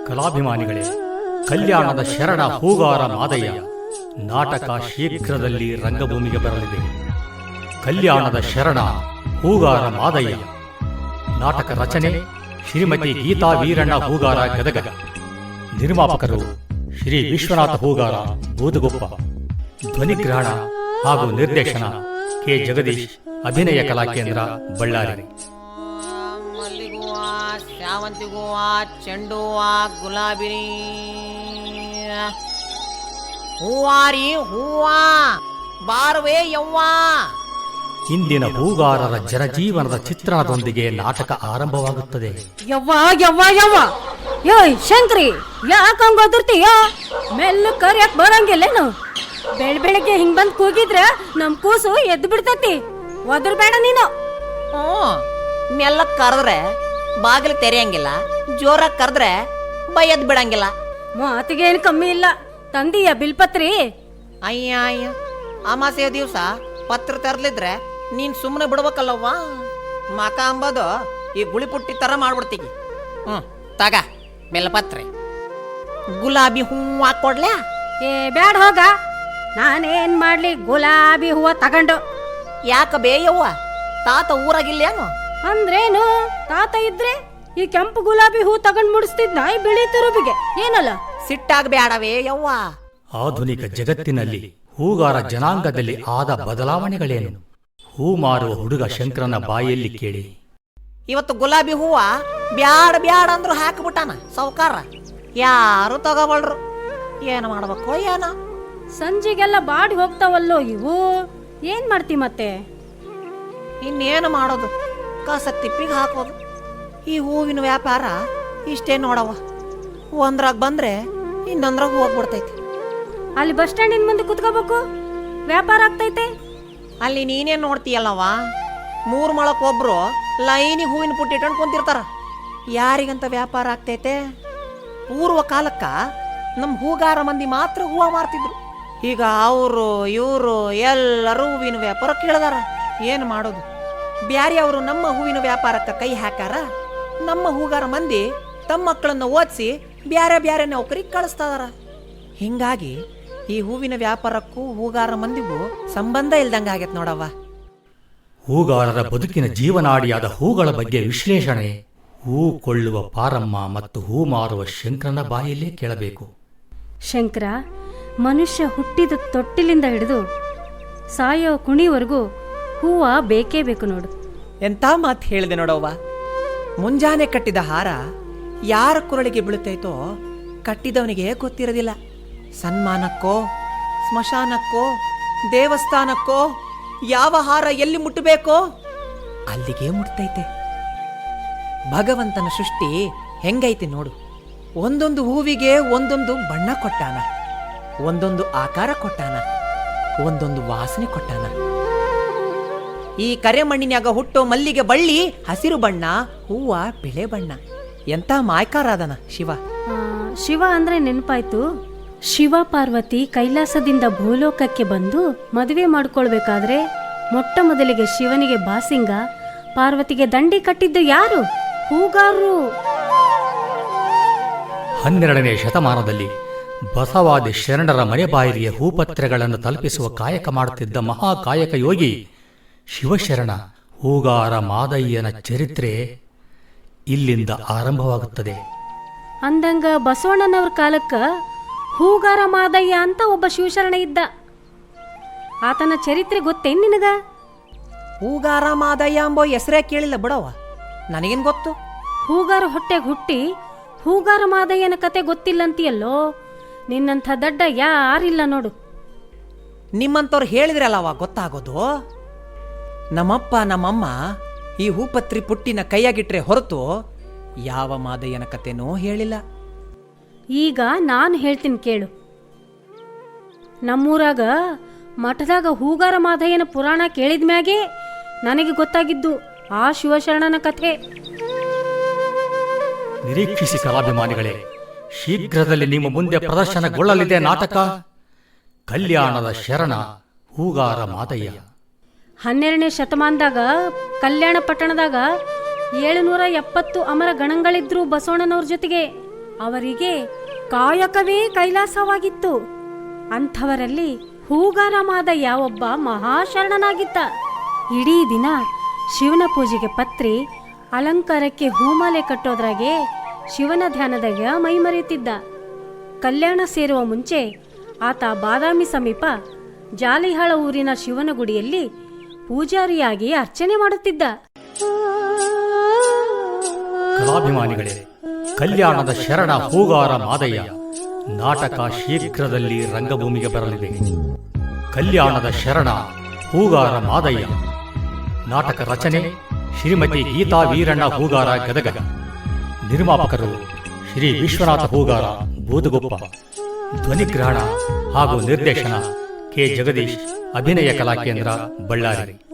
ಕಲಾಭಿಮಾನಿಗಳೇ, ಕಲ್ಯಾಣದ ಶರಣ ಹೂಗಾರ ಮಾದಯ್ಯ ನಾಟಕ ಶೀಘ್ರದಲ್ಲಿ ರಂಗಭೂಮಿಗೆ ಬರಲಿದೆ. ಕಲ್ಯಾಣದ ಶರಣ ಹೂಗಾರ ಮಾದಯ್ಯ ನಾಟಕ ರಚನೆ ಶ್ರೀಮತಿ ಗೀತಾ ವೀರಣ್ಣ ಹೂಗಾರ ಗದಗ. ನಿರ್ಮಾಪಕರು ಶ್ರೀ ವಿಶ್ವನಾಥ ಹೂಗಾರ ಬೂದುಗೊಪ್ಪ. ಧ್ವನಿಗ್ರಹಣ ಹಾಗೂ ನಿರ್ದೇಶನ ಕೆ ಜಗದೀಶ್. ಅಭಿನಯ ಕಲಾ ಕೇಂದ್ರ ಬಳ್ಳಾರಿ. ಮಲ್ಲಿಗೂ ಶಾವಂತಿಗೂ ಚೆಂಡು ಗುಲಾಬಿ ಹೂವಾರಿ ಹೂವಾ ಬಾರ್ವೇ ಯವ್ವಾ. ಇಂದಿನ ಹೂಗಾರರ ಜನಜೀವನದ ಚಿತ್ರಣದೊಂದಿಗೆ ನಾಟಕ ಆರಂಭವಾಗುತ್ತದೆ. ಯವ್ವಾ ಯವ್ವಾ ಯವ್ವಾ ಯೋಯ್ ಶಂಕ್ರಿ, ಯಾಕಂಗ ಓದಿರ್ತೀಯ? ಮೆಲ್ಲ ಕರಿಯಕ್ ಬರಂಗಿಲ್ಲೇನು? ಬೆಳಗ್ಗೆ ಹಿಂಗ್ ಬಂದ್ ಕೂಗಿದ್ರ ನಮ್ ಕೂಸು ಎದ್ದು ಬಿಡ್ತತಿ. ಒದರ್ಬೇಡ ನೀನು. ಮೆಲ್ಲಕ್ ಕರೆದ್ರೆ ಬಾಗಿಲು ತೆರೆಯಂಗಿಲ್ಲ, ಜೋರಾಗಿ ಕರೆದ್ರೆ ಬೈಯದ್ ಬಿಡಂಗಿಲ್ಲ. ಮಾತಿಗೆ ಏನ್ ಕಮ್ಮಿ ಇಲ್ಲ. ತಂದೀಯ ಬಿಲ್ಪತ್ರಿ? ಅಯ್ಯ ಅಯ್ಯ, ಅಮಾಸೆಯ ದಿವ್ಸ ಪತ್ರ ತರ್ಲಿದ್ರೆ ನೀನ್ ಸುಮ್ಮನೆ ಬಿಡ್ಬೇಕಲ್ಲವ್ವ. ಮಕ ಅಂಬದು ಈ ಗುಳಿ ಪುಟ್ಟಿ ತರ ಮಾಡ್ಬಿಡ್ತೀವಿ. ತಗ ಬೆಲ್ಲಪತ್ರೆ. ಗುಲಾಬಿ ಹೂವು ಹಾಕೊಡ್ಲ್ಯಾ? ಏ ಬ್ಯಾಡ ಹೋಗ. ನಾನೇನ್ ಮಾಡ್ಲಿ ಗುಲಾಬಿ ಹೂವ ತಗೊಂಡು? ಯಾಕ ಬೇಯವ್ವ, ತಾತ ಊರಾಗಿಲ್ಲೇನು? ಅಂದ್ರೇನು? ತಾತ ಇದ್ರೆ ಈ ಕೆಂಪು ಗುಲಾಬಿ ಹೂ ತಗೊಂಡ್ ಮುಡಿಸ್ತಿದ್ನ ಈ ಬಿಳಿ ತುರುಬಿಗೆ. ಏನಲ್ಲ ಸಿಟ್ಟಾಗಬೇಡವೇ ಯವ್ವ. ಆಧುನಿಕ ಜಗತ್ತಿನಲ್ಲಿ ಹೂಗಾರ ಜನಾಂಗದಲ್ಲಿ ಆದ ಬದಲಾವಣೆಗಳೇನು? ಹೂ ಮಾರುವ ಹುಡುಗ ಶಂಕರನ ಬಾಯಲ್ಲಿ ಕೇಳಿ. ಇವತ್ತು ಗುಲಾಬಿ ಹೂವ ಬ್ಯಾಡ ಬ್ಯಾಡ ಅಂದ್ರು ಹಾಕ್ಬಿಟ್ಟಾನ ಸಾವ್ಕಾರ. ಯಾರು ತಗೋಬಲ್ರು. ಏನು ಮಾಡ್ಬೇಕು ಏನೋ. ಸಂಜೆಗೆಲ್ಲ ಬಾಡಿ ಹೋಗ್ತಾವಲ್ಲೋ ಇವು. ಏನ್ ಮಾಡ್ತಿ ಮತ್ತೆ? ಇನ್ನೇನು ಮಾಡೋದು, ಕಸ ತಿಪ್ಪಿಗೆ ಹಾಕೋದು. ಈ ಹೂವಿನ ವ್ಯಾಪಾರ ಇಷ್ಟೇ ನೋಡವ್ವ. ಒಂದ್ರಾಗ ಬಂದ್ರೆ ಇನ್ನೊಂದ್ರಾಗ ಹೋಗ್ಬಿಡ್ತೈತಿ. ಅಲ್ಲಿ ಬಸ್ ಸ್ಟ್ಯಾಂಡಿನ ಮುಂದೆ ಕುತ್ಕೋಬೇಕು, ವ್ಯಾಪಾರ ಆಗ್ತೈತೆ. ಅಲ್ಲಿ ನೀನೇನ್ ನೋಡ್ತೀಯಲ್ಲವ್ವ, 3 ಮೊಳಕ್ ಒಬ್ರು ಲೈನಿಗೆ ಹೂವಿನ ಪುಟ್ಟಿ ಇಟ್ಕೊಂಡು ಕುಂತಿರ್ತಾರ. ಯಾರಿಗಂತ ವ್ಯಾಪಾರ ಆಗ್ತೈತೆ? ಪೂರ್ವ ಕಾಲಕ್ಕ ನಮ್ಮ ಹೂಗಾರ ಮಂದಿ ಮಾತ್ರ ಹೂವ ಮಾರ್ತಿದ್ರು. ಈಗ ಅವರು ಇವರು ಎಲ್ಲರೂ ಹೂವಿನ ವ್ಯಾಪಾರ ಕೇಳಿದಾರ. ಏನು ಮಾಡೋದು? ಬ್ಯಾರೆ ಅವರು ನಮ್ಮ ಹೂವಿನ ವ್ಯಾಪಾರಕ್ಕೆ ಕೈ ಹಾಕಾರ. ನಮ್ಮ ಹೂಗಾರ ಮಂದಿ ತಮ್ಮ ಮಕ್ಕಳನ್ನ ಓದಿಸಿ ಬ್ಯಾರೆ ಬ್ಯಾರೆ ನೌಕರಿಗೆ ಕಳಿಸ್ತಾರ. ಹಿಂಗಾಗಿ ಈ ಹೂವಿನ ವ್ಯಾಪಾರಕ್ಕೂ ಹೂಗಾರ ಮಂದಿಗೂ ಸಂಬಂಧ ಇಲ್ದಂಗ ಆಗೈತೆ ನೋಡವ್ವ. ಹೂಗಾರರ ಬದುಕಿನ ಜೀವನಾಡಿಯಾದ ಹೂಗಳ ಬಗ್ಗೆ ವಿಶ್ಲೇಷಣೆ ಹೂ ಕೊಳ್ಳುವ ಪಾರಮ್ಮ ಮತ್ತು ಹೂ ಮಾರುವ ಶಂಕರನ ಬಾಯಲ್ಲೇ ಕೇಳಬೇಕು. ಶಂಕರ, ಮನುಷ್ಯ ಹುಟ್ಟಿದ ತೊಟ್ಟಿಲಿಂದ ಹಿಡಿದು ಸಾಯೋ ಕುಣಿವರೆಗೂ ಹೂವ ಬೇಕೇ ಬೇಕು ನೋಡು. ಎಂತ ಮಾತು ಹೇಳಿದೆ ನೋಡವ್ವ. ಮುಂಜಾನೆ ಕಟ್ಟಿದ ಹಾರ ಯಾರ ಕುರಳಿಗೆ ಬೀಳುತ್ತೈತೋ ಕಟ್ಟಿದವನಿಗೆ ಗೊತ್ತಿರೋದಿಲ್ಲ. ಸನ್ಮಾನಕ್ಕೋ ಸ್ಮಶಾನಕ್ಕೋ ದೇವಸ್ಥಾನಕ್ಕೋ ಯಾವ ಹಾರ ಎಲ್ಲಿ ಮುಟ್ಟಬೇಕೋ ಅಲ್ಲಿಗೆ ಮುಟ್ತೈತೆ. ಭಗವಂತನ ಸೃಷ್ಟಿ ಹೆಂಗೈತೆ ನೋಡು. ಒಂದೊಂದು ಹೂವಿಗೆ ಒಂದೊಂದು ಬಣ್ಣ ಕೊಟ್ಟಾನ, ಒಂದೊಂದು ಆಕಾರ ಕೊಟ್ಟಾನ, ಒಂದೊಂದು ವಾಸನೆ ಕೊಟ್ಟಾನ. ಈ ಕರೆ ಮಣ್ಣಿನ್ಯಾಗ ಹುಟ್ಟೋ ಮಲ್ಲಿಗೆ ಬಳ್ಳಿ ಹಸಿರು ಬಣ್ಣ, ಹೂವ ಬಿಳೆ ಬಣ್ಣ. ಎಂತ ಮಾಯ್ಕಾರಾದನ ಶಿವ. ಶಿವ ಅಂದ್ರೆ ನೆನಪಾಯ್ತು. ಶಿವ ಪಾರ್ವತಿ ಕೈಲಾಸದಿಂದ ಭೂಲೋಕಕ್ಕೆ ಬಂದು ಮದುವೆ ಮಾಡ್ಕೊಳ್ಬೇಕಾದ್ರೆ ಮೊಟ್ಟ ಮೊದಲಿಗೆ ಶಿವನಿಗೆ ಬಾಸಿಂಗ, ಪಾರ್ವತಿಗೆ ದಂಡಿ ಕಟ್ಟಿದ್ದು ಯಾರು? ಹೂಗಾರರು. 12ನೇ ಶತಮಾನದಲ್ಲಿ ಬಸವಾದಿ ಶರಣರ ಮನೆಬಾಯಿಗೆ ಹೂಪತ್ರೆಗಳನ್ನು ತಲುಪಿಸುವ ಕಾಯಕ ಮಾಡುತ್ತಿದ್ದ ಮಹಾಕಾಯಕ ಯೋಗಿ ಶಿವಶರಣ ಹೂಗಾರ ಮಾದಯ್ಯನ ಚರಿತ್ರೆ ಇಲ್ಲಿಂದ ಆರಂಭವಾಗುತ್ತದೆ. ಅಂದಂಗ ಬಸವಣ್ಣನವ್ರ ಕಾಲಕ್ಕ ಹೂಗಾರ ಮಾದಯ್ಯ ಅಂತ ಒಬ್ಬ ಶಿವಶರಣ ಇದ್ದ. ಆತನ ಚರಿತ್ರೆ ಗೊತ್ತೇನ್ ನಿನಗ? ಹೂಗಾರ ಮಾದಯ್ಯ ಎಂಬೋ ಹೆಸರೇ ಕೇಳಿಲ್ಲ ಬಿಡವ. ನನಗೇನ್ ಗೊತ್ತು? ಹೂಗಾರ ಹೊಟ್ಟೆಗೆ ಹುಟ್ಟಿ ಹೂಗಾರ ಮಾದಯ್ಯನ ಕತೆ ಗೊತ್ತಿಲ್ಲಂತೀಯಲ್ಲೋ. ನಿನ್ನಂಥ ದಡ್ಡ ಯಾರಿಲ್ಲ ನೋಡು. ನಿಮ್ಮಂತವ್ರು ಹೇಳಿದ್ರಲ್ಲವ ಗೊತ್ತಾಗೋದು. ನಮ್ಮಪ್ಪ ನಮ್ಮಮ್ಮ ಈ ಹೂಪತ್ರಿ ಪುಟ್ಟಿನ ಕೈಯಾಗಿಟ್ರೆ ಹೊರತು ಯಾವ ಮಾದಯ್ಯನ ಕತೆನೂ ಹೇಳಿಲ್ಲ. ಈಗ ನಾನು ಹೇಳ್ತೀನಿ ಕೇಳು. ನಮ್ಮೂರಾಗ ಮಠದಾಗ ಹೂಗಾರ ಮಾದಯ್ಯನ ಪುರಾಣ ಕೇಳಿದ್ಮ್ಯಾಗೆ ನನಗೆ ಗೊತ್ತಾಗಿದ್ದು ಆ ಶಿವಶರಣನ ಕಥೆ. ನಿರೀಕ್ಷಿಸಿ ಕಲಾಭಿಮಾನಿಗಳೇ, ಶೀಘ್ರದಲ್ಲಿ ನಿಮ್ಮ ಮುಂದೆ ಪ್ರದರ್ಶನಗೊಳ್ಳಲಿದೆ ನಾಟಕ ಕಲ್ಯಾಣದ ಶರಣ ಹೂಗಾರ ಮಾದಯ್ಯ. 12ನೇ ಶತಮಾನದಾಗ ಕಲ್ಯಾಣ ಪಟ್ಟಣದಾಗ 770 ಅಮರ ಗಣಗಳಿದ್ರು ಬಸವಣ್ಣನವ್ರ ಜೊತೆಗೆ. ಅವರಿಗೆ ಕಾಯಕವೇ ಕೈಲಾಸವಾಗಿತ್ತು. ಅಂಥವರಲ್ಲಿ ಹೂಗಾರ ಮಾದಯ್ಯ ಒಬ್ಬ ಮಹಾಶರಣನಾಗಿದ್ದ. ಇಡೀ ದಿನ ಶಿವನ ಪೂಜೆಗೆ ಪತ್ರಿ, ಅಲಂಕಾರಕ್ಕೆ ಹೂಮಾಲೆ ಕಟ್ಟೋದ್ರಾಗೆ ಶಿವನ ಧ್ಯಾನದಾಗ ಮೈಮರೆಯುತ್ತಿದ್ದ. ಕಲ್ಯಾಣ ಸೇರುವ ಮುಂಚೆ ಆತ ಬಾದಾಮಿ ಸಮೀಪ ಜಾಲಿಹಾಳ ಊರಿನ ಶಿವನ ಗುಡಿಯಲ್ಲಿ ಪೂಜಾರಿಯಾಗಿ ಅರ್ಚನೆ ಮಾಡುತ್ತಿದ್ದ. ಕಲಾಭಿಮಾನಿಗಳೇ, ಕಲ್ಯಾಣದ ಶರಣ ಹೂಗಾರ ಮಾದಯ್ಯ ನಾಟಕ ಶೀಘ್ರದಲ್ಲಿ ರಂಗಭೂಮಿಗೆ ಬರಲಿದೆ. ಕಲ್ಯಾಣದ ಶರಣ ಹೂಗಾರ ಮಾದಯ್ಯ ನಾಟಕ ರಚನೆ ಶ್ರೀಮತಿ ಗೀತಾ ವೀರಣ್ಣ ಹೂಗಾರ ಗದಗ. ನಿರ್ಮಾಪಕರು ಶ್ರೀ ವಿಶ್ವನಾಥ ಹೂಗಾರ ಬೂದುಗೊಪ್ಪ. ಧ್ವನಿಗ್ರಹಣ ಹಾಗೂ ನಿರ್ದೇಶನ ಕೆ ಜಗದೀಶ್, ಅಭಿನಯ ಕಲಾ ಕೇಂದ್ರ, ಬಳ್ಳಾರಿ.